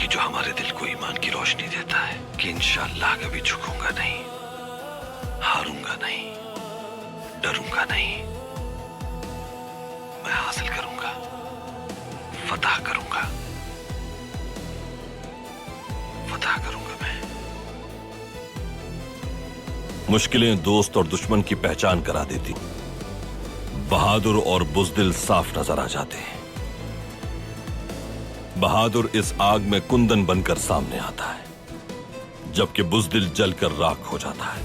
कि जो हमारे दिल को ईमान की रोशनी देता है कि इंशाअल्लाह कभी झुकूंगा नहीं, हारूंगा नहीं, डरूंगा नहीं, मैं हासिल करूंगा, फतह करूंगा, फतह करूंगा मैं। मुश्किलें दोस्त और दुश्मन की पहचान करा देती, बहादुर और बुज़दिल साफ नजर आ जाते हैं। बहादुर इस आग में कुंदन बनकर सामने आता है, जबकि बुज़दिल जलकर राख हो जाता है।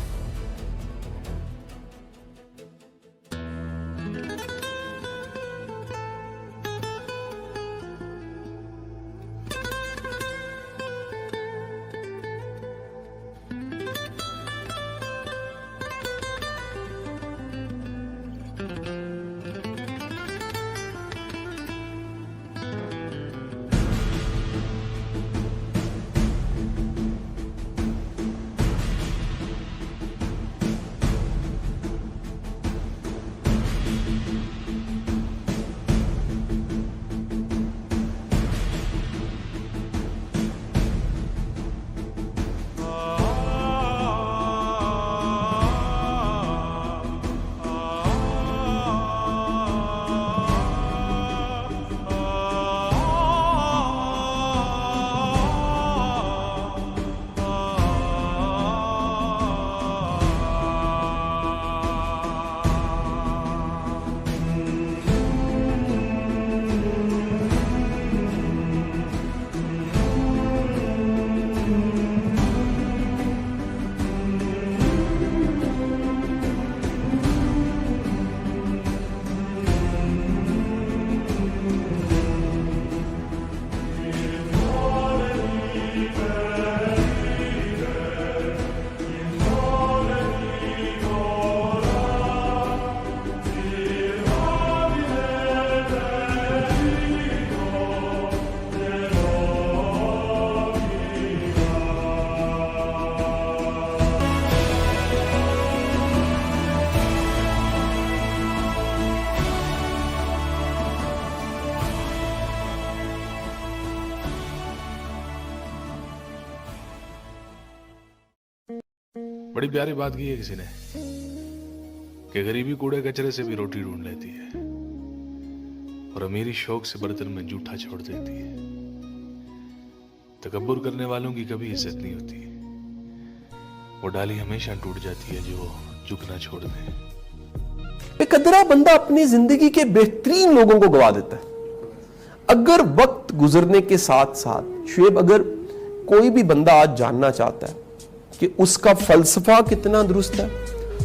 बड़ी प्यारी बात की है किसी ने कि गरीबी कूड़े कचरे से भी रोटी ढूंढ लेती है और अमीरी शौक से बर्तन में जूठा छोड़ देती है। तकब्बुर करने वालों की कभी इज्जत नहीं होती, वो डाली हमेशा टूट जाती है जो झुकना छोड़ दे। बेकदरा बंदा अपनी जिंदगी के बेहतरीन लोगों को गवा देता है। अगर वक्त गुजरने के साथ साथ शुएब, अगर कोई भी बंदा आज जानना चाहता है कि उसका फलसफा कितना दुरुस्त है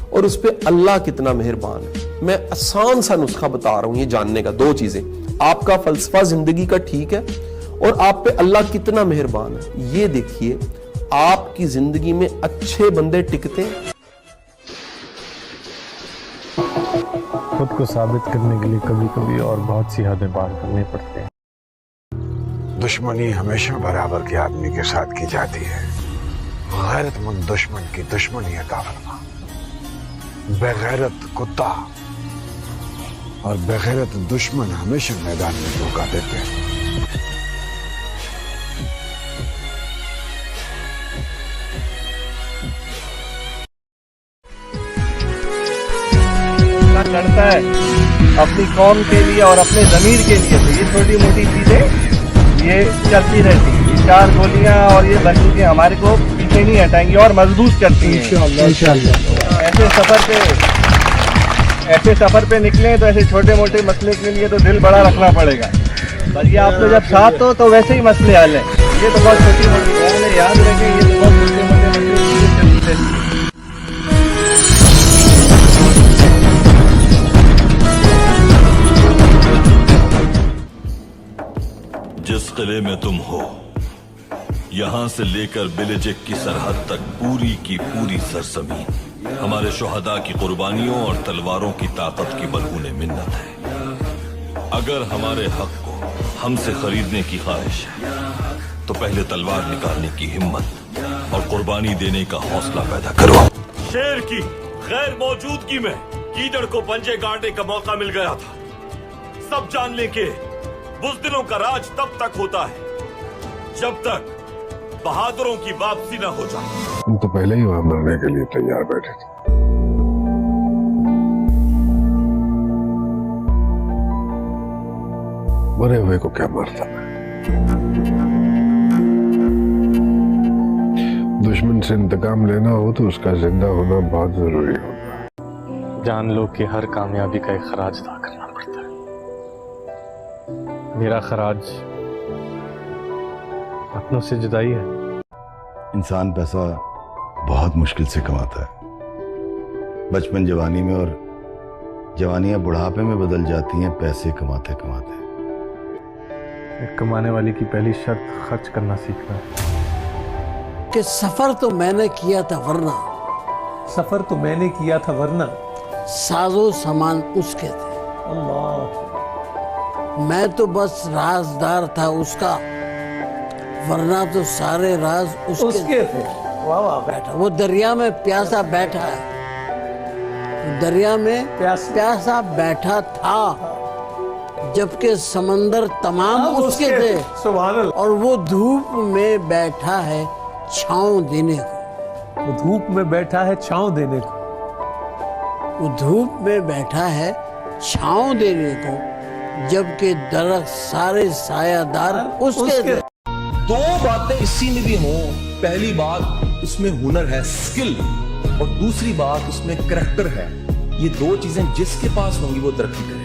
और उस पर अल्लाह कितना मेहरबान है, मैं आसान सा नुस्खा बता रहा हूं ये जानने का। दो चीजें, आपका फलसफा जिंदगी का ठीक है और आप पे अल्लाह कितना मेहरबान है। ये देखिए, आपकी जिंदगी में अच्छे बंदे टिकते हैं। खुद को साबित करने के लिए कभी कभी और बहुत सी हदें पार करनी पड़ती हैं। दुश्मनी हमेशा बराबर के आदमी के साथ की जाती है। गैरतमंद दुश्मन की दुश्मनी अता फरमा। बेगैरत कुत्ता और बेगैरत दुश्मन हमेशा मैदान में धोखा देते हैं। करता है अपनी कौम के लिए और अपने जमीर के लिए, तो ये छोटी मोटी चीजें ये चलती रहती है। ये चार गोलियां और ये बंदूकें हमारे को पीछे नहीं हटाएंगी और मजबूत करती हैं इंशाअल्लाह। ऐसे सफर पे निकले तो ऐसे छोटे मोटे मसले के लिए तो दिल बड़ा रखना पड़ेगा। बाकी आप लोग जब साथ हो तो वैसे ही मसले हल है। ये तो बहुत छोटी मोटी बात है, याद रखें, ये तो बहुत छोटे मोटे मसले चलती रहती है। जिस किले में तुम हो, यहां से लेकर बिलेजिक की सरहद तक पूरी की पूरी सरजमीन हमारे शुहदा की कुर्बानियों और तलवारों की ताकत की बलगूने मिन्नत है। अगर हमारे हक को हमसे खरीदने की ख्वाहिश है तो पहले तलवार निकालने की हिम्मत और कुर्बानी देने का हौसला पैदा करो। शेर की गैर मौजूदगी में कीचड़ को पंजे गाड़ने का मौका मिल गया था। सब जान लें कि बुज़दिलों का राज तब तक होता है जब तक बहादुरों की वापसी न हो जाए। हम तो पहले ही वहां मरने के लिए तैयार बैठे थे। मरे हुए को क्या मारता मैं। दुश्मन से इंतकाम लेना हो तो उसका जिंदा होना बहुत जरूरी होगा। जान लो कि हर कामयाबी का एक खराज अदा करना पड़ता है। मेरा खराज अपनों से जुदाई है। इंसान पैसा बहुत मुश्किल से कमाता है। बचपन जवानी में और जवानियां बुढ़ापे में बदल जाती हैं पैसे कमाते कमाते। एक कमाने वाले की पहली शर्त खर्च करना सीखना है। कि सफर तो मैंने किया था वरना साजो सामान उसके थे। मैं तो बस राजदार था उसका, वरना तो सारे राज उसके थे। वाह वाह। बैठा वो दरिया में प्यासा बैठा है, दरिया में प्यासा बैठा था, जबकि समंदर तमाम उसके थे। सुभान अल्लाह। और वो धूप में बैठा है छांव देने को। वो धूप में बैठा है छांव देने को। वो धूप में बैठा है छांव देने को, जबकि दरख्त सारे सायादार उसके थे। दो बातें इसी में भी हों, पहली बात इसमें हुनर है, स्किल, और दूसरी बात इसमें करैक्टर है। ये दो चीजें जिसके पास होंगी वो तरक्की करेगा।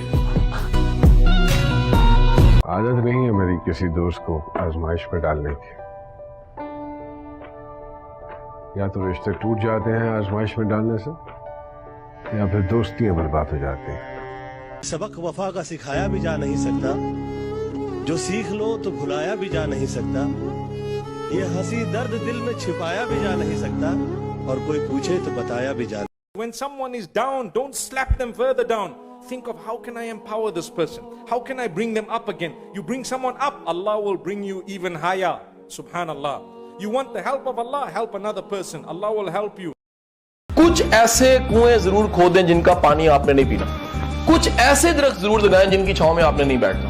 आदत नहीं है मेरी किसी दोस्त को आजमाइश में डालने की। या तो रिश्ते टूट जाते हैं आजमाइश में डालने से, या फिर दोस्तियां बर्बाद हो जाती हैं। सबक वफा का सिखाया भी जा नहीं सकता, जो सीख लो तो भुलाया भी जा नहीं सकता। ये हंसी दर्द दिल में छिपाया भी जा नहीं सकता, और कोई पूछे तो बताया भी जा। When someone is down, don't slap them further down. Think of how can I empower this person? How can I bring them up again? You bring someone up, Allah will bring you even higher. Subhanallah. You want the help of Allah, help another person. Allah will help you. कुछ ऐसे कुएं जरूर खोदें जिनका पानी आपने नहीं पीना, कुछ ऐसे दरख्त जरूर लगाएं जिनकी छांव में आपने नहीं बैठना।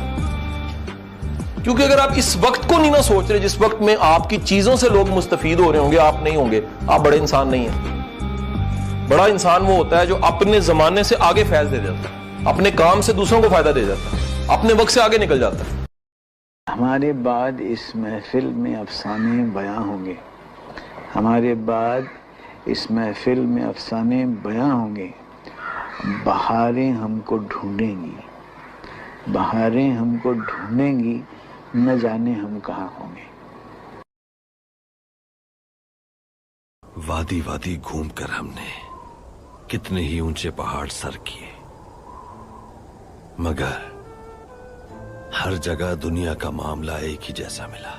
क्योंकि अगर आप इस वक्त को नहीं ना सोच रहे, जिस वक्त में आपकी चीजों से लोग मुस्तफीद हो रहे होंगे, आप नहीं होंगे, आप बड़े इंसान नहीं हैं। बड़ा इंसान वो होता है जो अपने जमाने से आगे फैज दे जाता है, अपने काम से दूसरों को फायदा दे जाता है, अपने वक्त से आगे निकल जाता है। हमारे बाद इस महफिल में अफसाने बयां होंगे, हमारे बाद इस महफिल में अफसाने बयां होंगे। बहारें हमको ढूंढेंगी, बहारें हमको ढूंढेंगी, न जाने हम कहाँ होंगे। वादी वादी घूमकर हमने कितने ही ऊंचे पहाड़ सर किए, मगर हर जगह दुनिया का मामला एक ही जैसा मिला।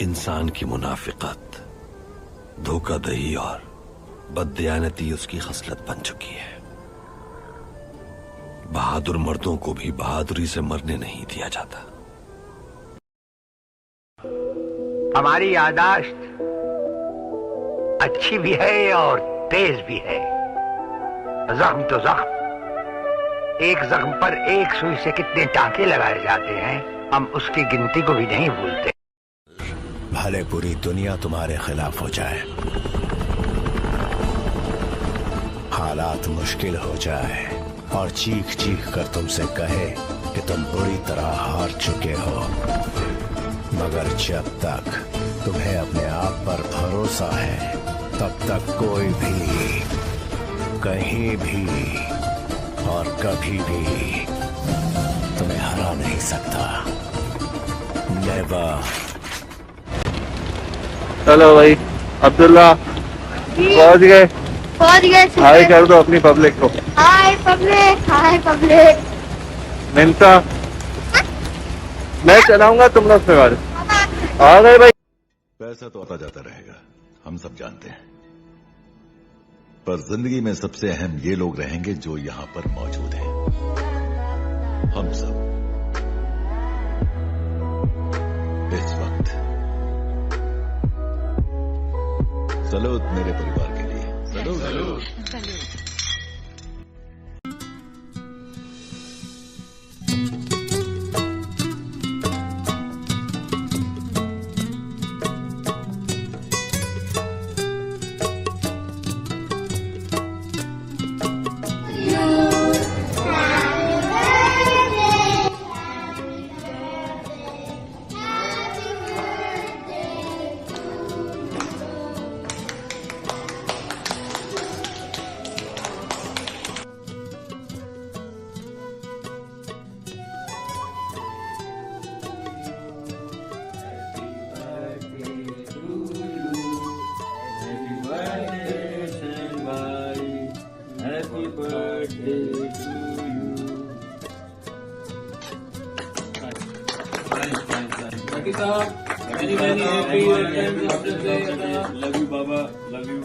इंसान की मुनाफिकत, धोखाधड़ी और बददियानती उसकी खसलत बन चुकी है। बहादुर मर्दों को भी बहादुरी से मरने नहीं दिया जाता। हमारी यादाश्त अच्छी भी है और तेज भी है। जख्म तो जख्म, एक जख्म पर एक सुई से कितने टांके लगाए जाते हैं, हम उसकी गिनती को भी नहीं भूलते। भले पूरी दुनिया तुम्हारे खिलाफ हो जाए, हालात मुश्किल हो जाए और चीख चीख कर तुमसे कहे कि तुम बुरी तरह हार चुके हो, मगर जब तक तुम्हें अपने आप पर भरोसा है, तब तक कोई भी, कहीं भी और कभी भी तुम्हें हरा नहीं सकता। नेवर। चलो भाई, अब्दुल्ला पहुंच गए। हाय कर दो अपनी पब्लिक को। हाय पब्लिक, हाय पब्लिक। मिमता, मैं चलाऊंगा, तुम लोग से बात आ गए भाई। पैसा तो आता जाता रहेगा, हम सब जानते हैं, पर जिंदगी में सबसे अहम ये लोग रहेंगे जो यहां पर मौजूद हैं। हम सब इस वक्त सलूट मेरे परिवार के लिए, salute salute. Love you Baba, love you.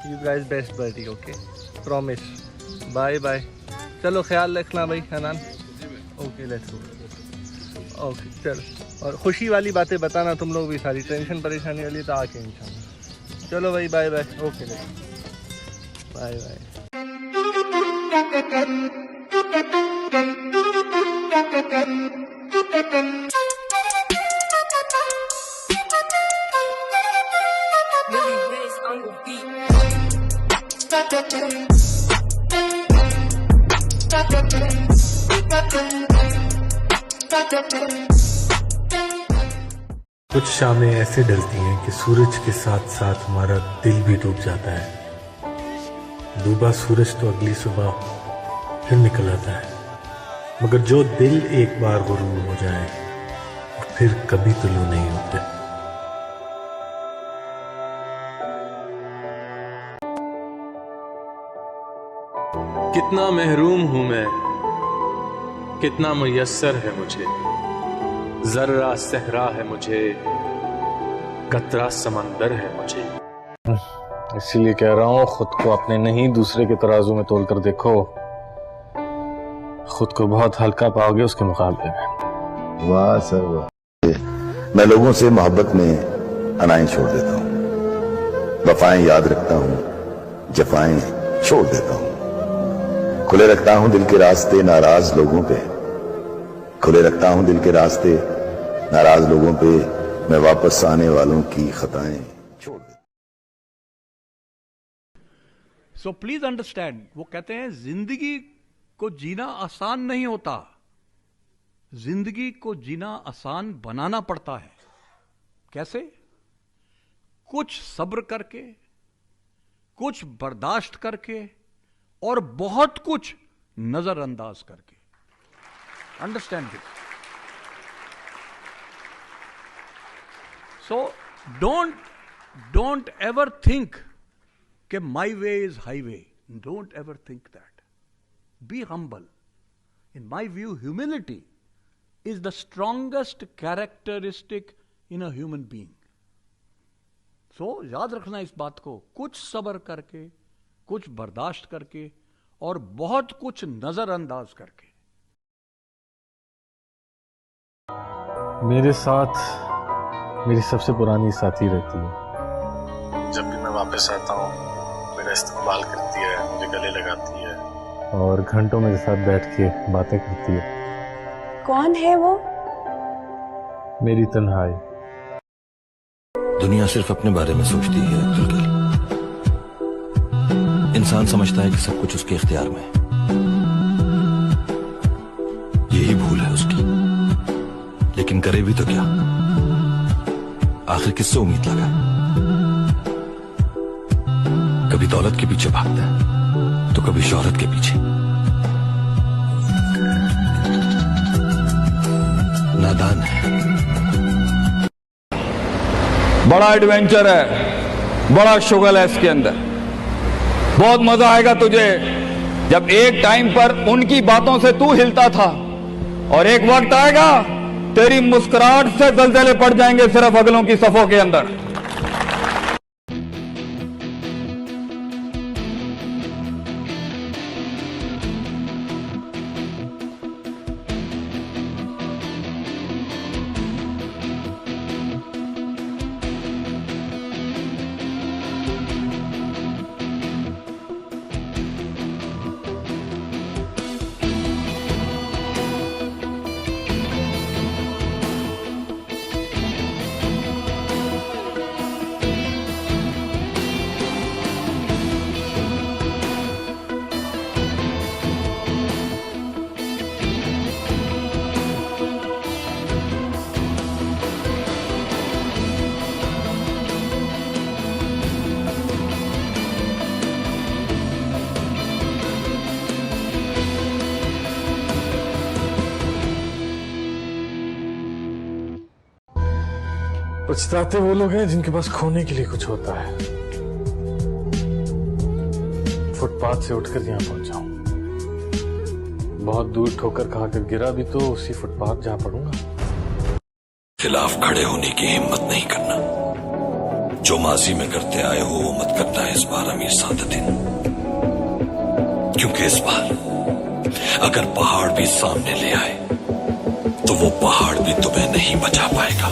You guys best buddy, okay? Promise. Bye bye. चलो ख्याल रखना भाई Hanan. Okay, let's go. Okay, चलो. और खुशी वाली बातें बताना तुम लोग भी, सारी टेंशन परेशानी वाली तो आके इंशाल्लाह. चलो भाई bye bye. Okay, let's go. Bye bye. कुछ शामें ऐसे ढलती हैं कि सूरज के साथ साथ हमारा दिल भी डूब जाता है। डूबा सूरज तो अगली सुबह फिर निकल आता है, मगर जो दिल एक बार गुरूर हो जाए फिर कभी तुलू नहीं होते। कितना महरूम हूं मैं, कितना मुयस्सर है मुझे, जर्रा सहरा है मुझे, कतरा समंदर है मुझे। इसीलिए कह रहा हूं, खुद को अपने नहीं दूसरे के तराजू में तोल कर देखो, खुद को बहुत हल्का पाओगे उसके मुकाबले में। वाह सर वाह। मैं लोगों से मोहब्बत में अनाएं छोड़ देता हूँ, वफाएं याद रखता हूँ, जफाएं छोड़ देता हूँ। खुले रखता हूँ दिल के रास्ते नाराज लोगों पे, खुले रखता हूँ दिल के रास्ते नाराज लोगों पे, मैं वापस आने वालों की खताएं छोड़ देता। सो प्लीज अंडरस्टैंड, वो कहते हैं जिंदगी को जीना आसान नहीं होता, जिंदगी को जीना आसान बनाना पड़ता है। कैसे? कुछ सब्र करके, कुछ बर्दाश्त करके और बहुत कुछ नजरअंदाज करके। Understand this. So don't ever think कि my way is highway. Don't ever think that. Be humble. In my view humility is the strongest characteristic in a human being. So याद रखना इस बात को, कुछ सब्र करके, कुछ बर्दाश्त करके और बहुत कुछ नजरअंदाज करके। मेरे साथ मेरी सबसे पुरानी साथी रहती है। जब भी मैं वापस आता हूँ मेरा इस्तेमाल करती है, मुझे गले लगाती है और घंटों मेरे साथ बैठ के बातें करती है। कौन है वो? मेरी तन्हाई। दुनिया सिर्फ अपने बारे में सोचती है अब्दुल करीम। इंसान समझता है कि सब कुछ उसके इख्तियार में है, यही भूल है उसकी। लेकिन करे भी तो क्या? आखिर किससे उम्मीद लगा? कभी दौलत के पीछे भागता है तो कभी शोहरत के पीछे। नादान है। बड़ा एडवेंचर है, बड़ा शुगल है इसके अंदर। बहुत मजा आएगा तुझे जब एक टाइम पर उनकी बातों से तू हिलता था और एक वक्त आएगा तेरी मुस्कुराहट से दलदले पड़ जाएंगे सिर्फ अगलों की सफों के अंदर। पछताते वो लोग हैं जिनके पास खोने के लिए कुछ होता है। फुटपाथ से उठकर यहां पहुंचा हूं। बहुत दूर ठोकर खाकर गिरा भी तो उसी फुटपाथ जा पड़ूंगा। खिलाफ खड़े होने की हिम्मत नहीं करना। जो माजी में करते आए हो वो मत करना इस बार अमीर सादुद्दीन, क्योंकि इस बार अगर पहाड़ भी सामने ले आए तो वो पहाड़ भी तुम्हें नहीं बचा पाएगा।